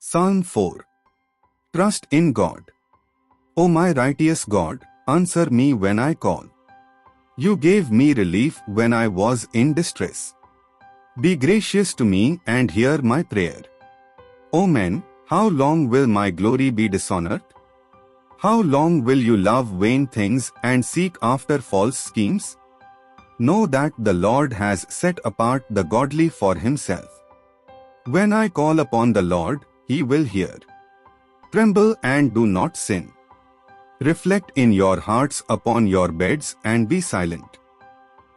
Psalm 4. Trust in God. O my righteous God, answer me when I call. You gave me relief when I was in distress. Be gracious to me and hear my prayer. O men, how long will my glory be dishonored? How long will you love vain things and seek after false schemes? Know that the Lord has set apart the godly for himself. When I call upon the Lord, he will hear. Tremble and do not sin. Reflect in your hearts upon your beds and be silent.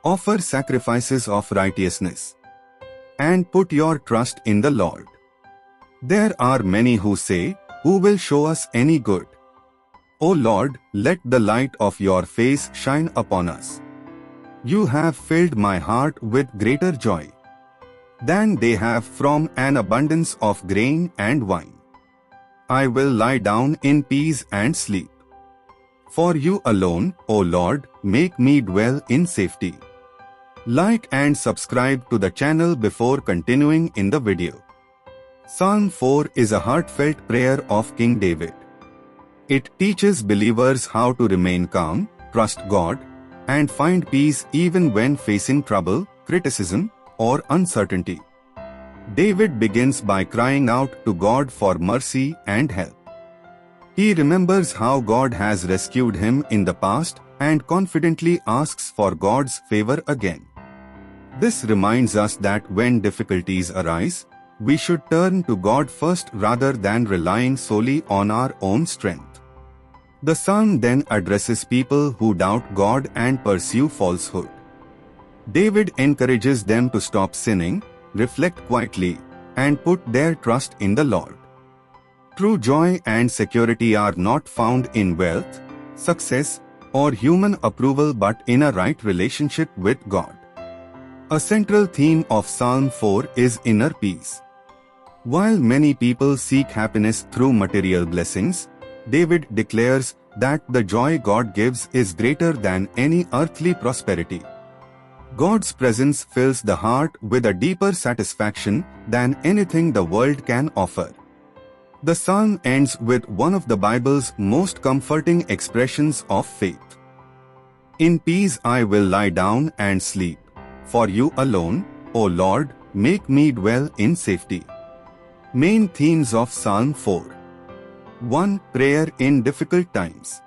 Offer sacrifices of righteousness. And put your trust in the Lord. There are many who say, who will show us any good? O Lord, let the light of your face shine upon us. You have filled my heart with greater joy than they have from an abundance of grain and wine. I will lie down in peace and sleep. For you alone, O Lord, make me dwell in safety. Like and subscribe to the channel before continuing in the video. Psalm 4 is a heartfelt prayer of King David. It teaches believers how to remain calm, trust God, and find peace even when facing trouble, criticism, or uncertainty. David begins by crying out to God for mercy and help. He remembers how God has rescued him in the past and confidently asks for God's favor again. This reminds us that when difficulties arise, we should turn to God first rather than relying solely on our own strength. The psalm then addresses people who doubt God and pursue falsehood. David encourages them to stop sinning, reflect quietly, and put their trust in the Lord. True joy and security are not found in wealth, success, or human approval but in a right relationship with God. A central theme of Psalm 4 is inner peace. While many people seek happiness through material blessings, David declares that the joy God gives is greater than any earthly prosperity. God's presence fills the heart with a deeper satisfaction than anything the world can offer. The psalm ends with one of the Bible's most comforting expressions of faith. In peace I will lie down and sleep. For you alone, O Lord, make me dwell in safety. Main themes of Psalm 4. 1. Prayer in difficult times.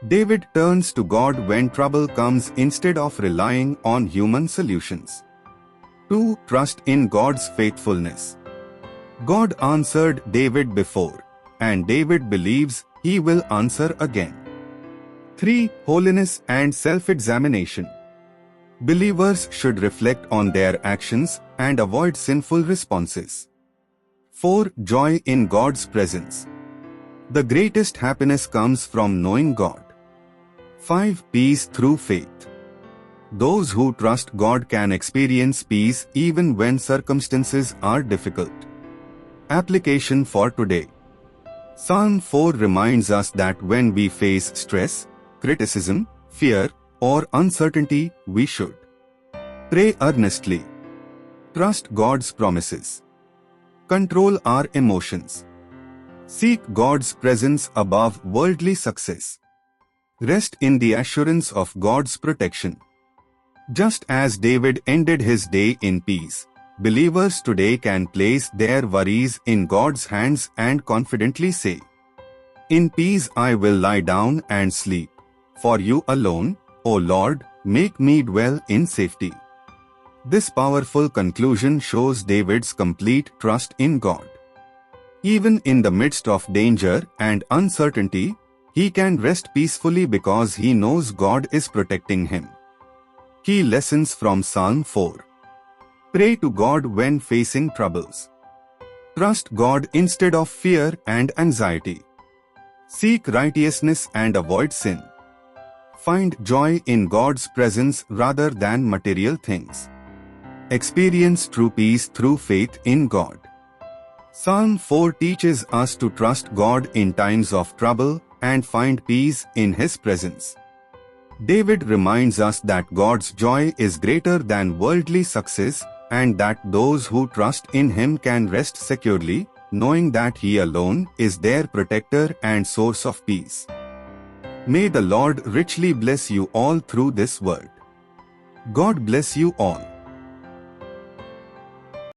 David turns to God when trouble comes instead of relying on human solutions. 2. Trust in God's faithfulness. God answered David before, and David believes he will answer again. 3. Holiness and self-examination. Believers should reflect on their actions and avoid sinful responses. 4. Joy in God's presence. The greatest happiness comes from knowing God. 5. Peace through faith. Those who trust God can experience peace even when circumstances are difficult. Application for today. Psalm 4 reminds us that when we face stress, criticism, fear, or uncertainty, we should pray earnestly, trust God's promises, control our emotions, seek God's presence above worldly success, rest in the assurance of God's protection. Just as David ended his day in peace, believers today can place their worries in God's hands and confidently say, in peace I will lie down and sleep. For you alone, O Lord, make me dwell in safety. This powerful conclusion shows David's complete trust in God. Even in the midst of danger and uncertainty, he can rest peacefully because he knows God is protecting him. Key lessons from Psalm 4. Pray to God when facing troubles. Trust God instead of fear and anxiety. Seek righteousness and avoid sin. Find joy in God's presence rather than material things. Experience true peace through faith in God. Psalm 4 teaches us to trust God in times of trouble and find peace in His presence. David reminds us that God's joy is greater than worldly success and that those who trust in Him can rest securely, knowing that He alone is their protector and source of peace. May the Lord richly bless you all through this word. God bless you all.